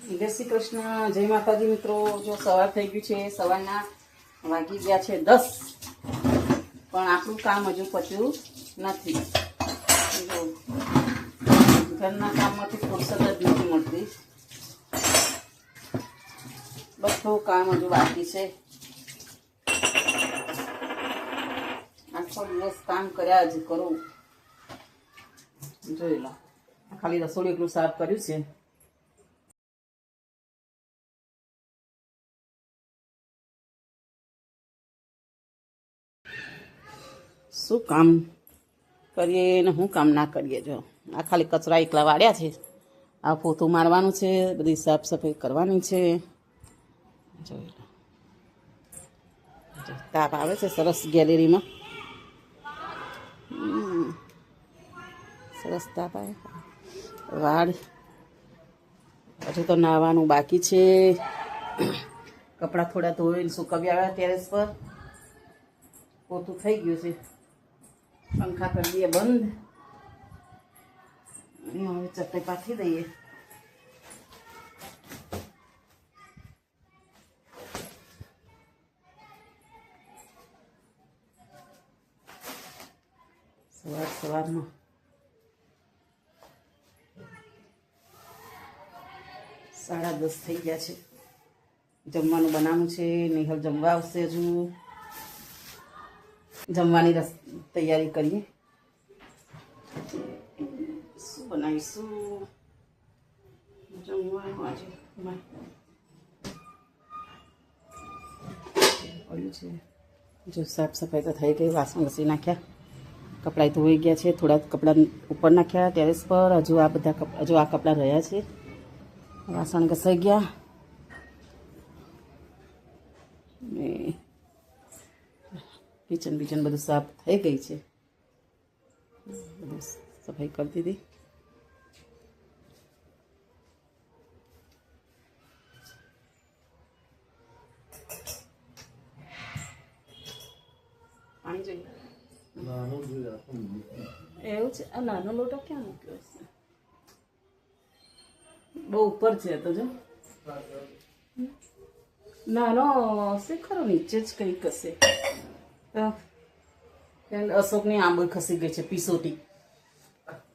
જય શ્રી કૃષ્ણ, જય માતાજી મિત્રો। જો સવાર થઈ ગયું છે, સવારના વાગી ગયા છે 10, પણ આપણું કામ હજુ પત્યું નથી। જો ઘરના કામમાંથી ફુરસત જ નથી મળતી, બધું કામ હજુ બાકી છે। આખો દિવસ કામ કર્યા જ કરું। જોઈ લો, ખાલી રસોડું એટલું સાફ કર્યું છે। શું કામ કરીએ ને શું કામ ના કરીએ। જો આ ખાલી કચરા એકલા વાળ્યા છે, આ પોતું મારવાનું છે, બધી સાફ સફાઈ કરવાની છે। જોઈ લો, તાપ આવે છે સરસ ગેલેરીમાં, સરસ તાપ આવે। વાળ હજુ તો નાહવાનું બાકી છે। કપડાં થોડા ધોઈને સુકવી આવ્યા ટેરેસ પર, પોતું થઈ ગયું છે। પંખા કરી દઈએ બંધ, હવે ચટ્ટી પાથરી દઈએ। સવારમાં 10:30 થઈ ગયા છે। જમવાનું બનાવવાનું છે, નિહલ જમવા આવશે। હજુ જમવાની તૈયારી કરીએ। શું બનાવીશું જમવાનું આજે? પડ્યું છે જો, સાફ સફાઈ તો થઈ ગઈ, વાસણ ઘસી નાખ્યા, કપડાં ધોઈ ગયા છે, થોડા કપડાં ઉપર નાખ્યા ટેરેસ પર। હજુ આ કપડાં રહ્યા છે, વાસણ ઘસાઈ ગયા ને કિચન બીચન બધું સાફ થઈ ગઈ છે, બધું સફાઈ કરી દીધી। પાણી જોઈએ એવું છે। આ નાનો લોટો ક્યાં મૂક્યો છે? બહુ ઉપર છે તો જો, નાનો હશે ખરો, નીચે જ કંઈક હશે। તો અશોકની આંબો ખસી ગઈ છે, પીસોટી,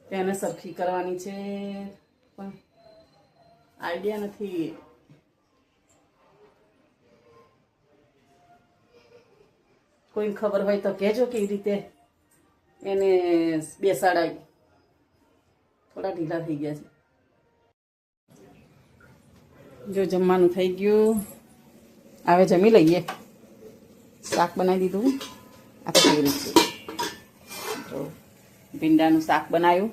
તેને સરખી કરવાની છે, પણ આઈડિયા નથી। કોઈને ખબર હોય તો કહેજો કેવી રીતે એને બેસાડાય, થોડા ઢીલા થઈ ગયા છે। જો જમવાનું થઈ ગયું, હવે જમી લઈએ। શાક બનાવી દીધું, આ તો કેવી છે, તો ભીંડાનું શાક બનાવ્યું,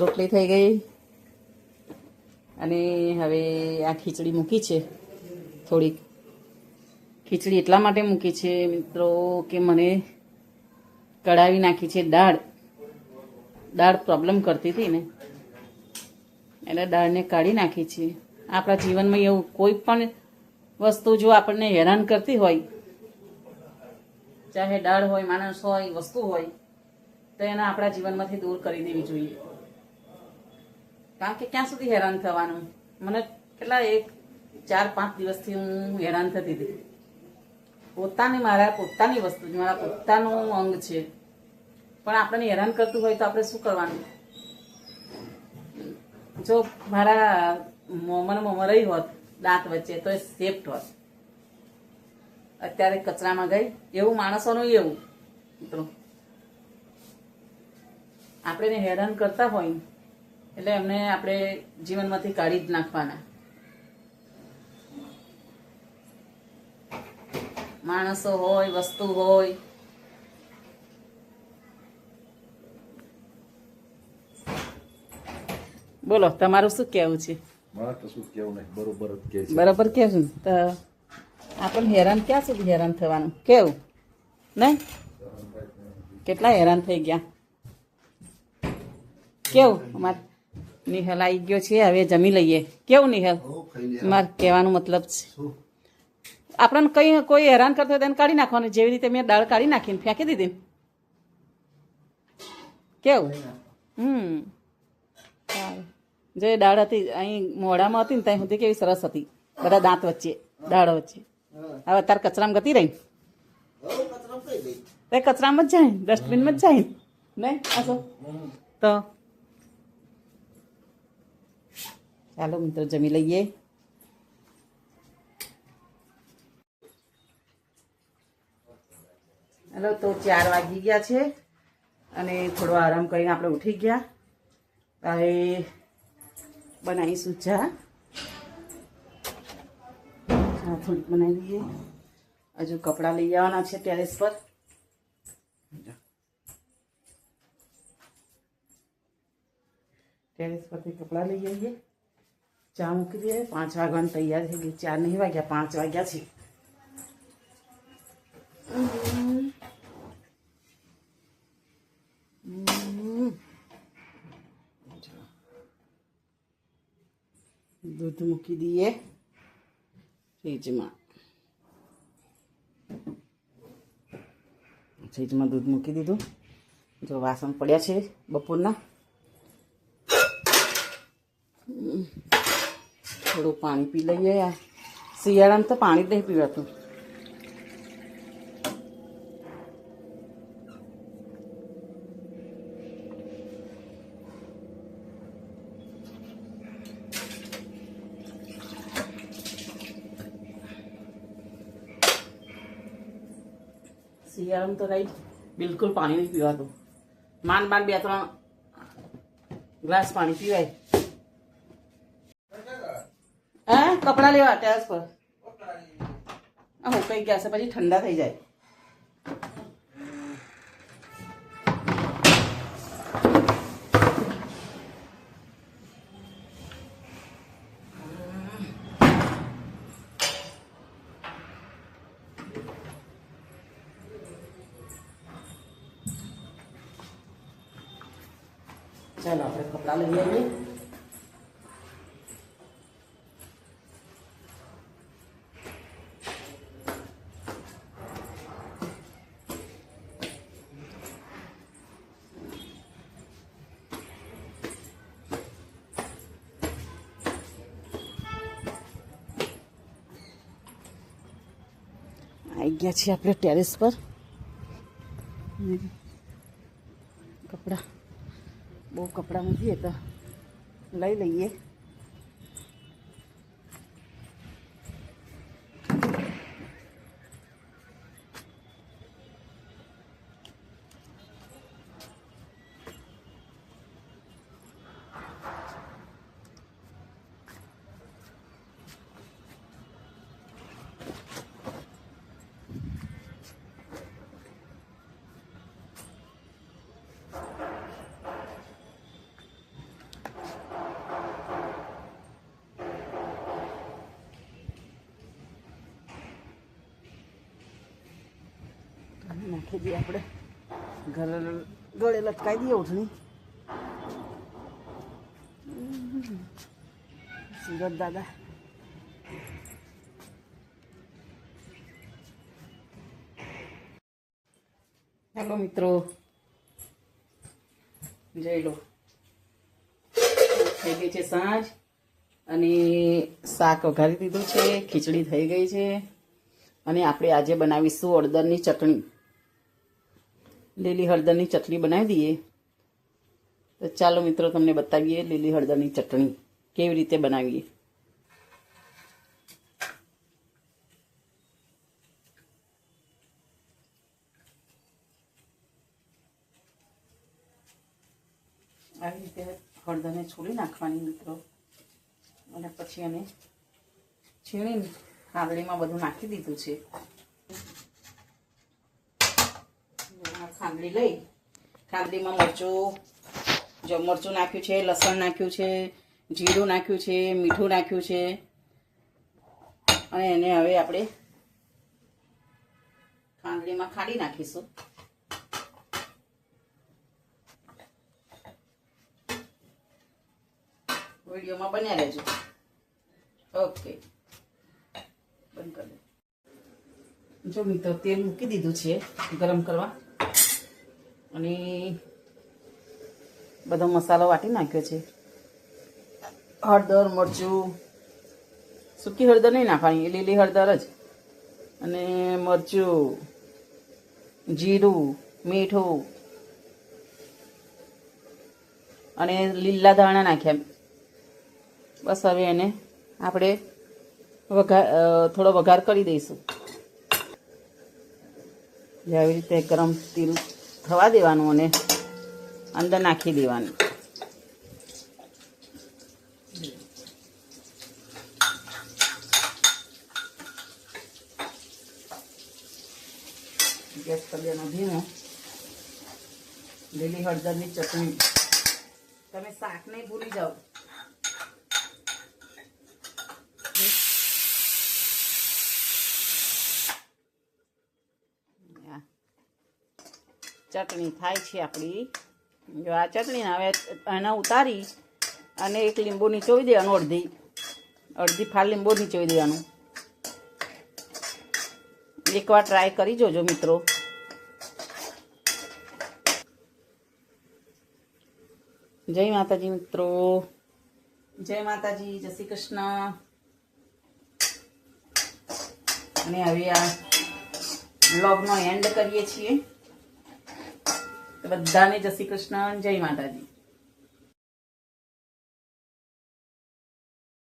રોટલી થઈ ગઈ, અને હવે આ ખીચડી મૂકી છે। થોડીક ખીચડી એટલા માટે મૂકી છે મિત્રો કે મને કઢાવી નાખી છે દાળ પ્રોબ્લેમ કરતી હતી ને, એટલે દાળને કાઢી નાખી છે। આપણા જીવનમાં એવું કોઈ પણ વસ્તુ જો આપણને હેરાન કરતી હોય, ચાહે દાળ હોય, માણસ હોય, વસ્તુ હોય, તો એને આપણા જીવનમાંથી દૂર કરી દેવી જોઈએ। કારણ કે ક્યાં સુધી હેરાન થવાનું? મને કેટલા 4-5 દિવસથી હું હેરાન થતી હતી। મારા પોતાની વસ્તુ, મારા પોતાનું અંગ છે, પણ આપણને હેરાન કરતું હોય તો આપણે શું કરવાનું? જો મારા મોંમાં રહી હોત દાંત વચ્ચે તો એ સેફ્ટ હોત। અત્યારે કચરામાં ગઈ, એવું માણસોનું એવું મિત્રો, આપણે હેરાન કરતા હોય એટલે એમને આપણે જીવનમાંથી કાઢી જ નાખવાના। માણસો હોય, વસ્તુ હોય, બોલો તમારું શું કહેવું છે? મારે તો શું કહેવું નહીં, બરોબર જ કહે છે। બરાબર કે છે તો આપણને હેરાન ક્યાં સુધી હેરાન થવાનું? કેવું નહીં? કેટલા હેરાન થઈ ગયા, કેવું? અમારે નિહલ આવી ગયો છે, હવે જમી લઈએ। કેવું નિહલ? મારે કહેવાનો મતલબ છે આપણને કોઈ હેરાન કરતો હોય તેને કાઢી નાખવાનું, જેવી રીતે મેં દાળ કાઢી નાખીને ફેંકી દીધી। કેવું? સારું। જે દાળ હતી અહીં મોઢામાં હતી ને ત્યાં સુધી કેવી સરસ હતી, બધા દાંત વચ્ચે, દાળ વચ્ચે. હવે અત્યારે કચરામાં ગતી રહી, તે કચરામાં જ જાય, ડસ્ટબિનમાં જ જાય નહીં આસો તો. ચાલો મિત્રો જમી લઈએ. ચાલો તો 4 વાગી ગયા છે અને થોડો આરામ કરીને આપણે ઉઠી ગયા. હવે બનાવીશું ચા. ચા થોડીક બનાવી દઈએ. હજુ કપડાં લઈ આવવાના છે ટેરેસ પર. ટેરેસ પરથી કપડાં લઈ આવીએ, ચા મૂકી દઈએ. 5 વાગવાનું તૈયાર થઈ ગઈ. 4 નહીં વાગ્યા, 5 વાગ્યા છે. દૂધ મૂકી દઈએ ફ્રીજમાં. ફ્રીજમાં દૂધ મૂકી દીધું. જો વાસણ પડ્યા છે બપોરના. થોડું પાણી પી લઈએ. યાર શિયાળામાં તો પાણી જ નહીં પીવાતું. શિયાળામાં તો રાઈટ બિલકુલ પાણી નહીં પીવાતું. માંડ 2-3 ગ્લાસ પાણી પીવાય. હા કપડાં લેવા ટેરેસ પર. હું કઈ ગયા છે પછી ઠંડા થઈ જાય. ચાલો આપણે કપડાં લઈ આવીએ. આવી ગયા છીએ આપણે ટેરેસ પર. કપડાં બહુ કપડાં નથી તો લઈ લઈએ. નાખી દઈએ આપણે. ગળે લટકાઈ દઈએ ઉઠણી. સુરત દાદા હેલો મિત્રો, જઈ લો. થઈ ગઈ છે સાંજ અને શાક વઘારી દીધું છે. ખીચડી થઈ ગઈ છે અને આપણે આજે બનાવીશું હળદરની ચટણી. લીલી હળદરની ચટણી બનાવી દઈએ. તો ચાલો મિત્રો તમને બતાવીએ લીલી હળદરની ચટણી કેવી રીતે બનાવીએ. આવી રીતે હળદરને છોડી નાખવાની મિત્રો અને પછી એને છીણીને ખાંડણીમાં બધું નાખી દીધું છે. ખાંડણી લઈ ખાંડણીમાં મરચું નાખ્યું છે, લસણ નાખ્યું છે, જીરું નાખ્યું છે, મીઠું નાખ્યું છે અને એને હવે આપણે ખાંડણીમાં ખાંડી નાખીશું. વિડીયોમાં બન્યા રહેજો. ઓકે બંધ કરી દો. જો મિત્રો તેલ મૂકી દીધું છે ગરમ કરવા અને બધો મસાલો વાટી નાખ્યો છે. હળદર મરચું, સૂકી હળદર નહીં નાખવાની, લીલી હળદર જ, અને મરચું, જીરું, મીઠું અને લીલા ધાણા નાખ્યા. બસ હવે એને આપણે થોડો વઘાર કરી દઈશું. આવી રીતે ગરમ તેલ થવા દેવાનું અને અંદર નાખી દેવાનું. ગેસ કરી દેવાનો ધીમો. લીલી હળદરની ચટણી, તમે શાક નહીં ભૂલી જાઓ. ચટણી થાય છે આપણી. જો આ ચટણી હવે એના ઉતારી અને એક લીંબુ નીચોવી દેવાનું, અડધી ફાળ લીંબુ નીચોવી દેવાનું. એકવાર ટ્રાય કરી જોજો મિત્રો. જય માતાજી મિત્રો, જય માતાજી, જય શ્રી કૃષ્ણ. અને હવે આ વ્લોગનો એન્ડ કરીએ છીએ. બધાને જય શ્રી કૃષ્ણ, જય માતાજી.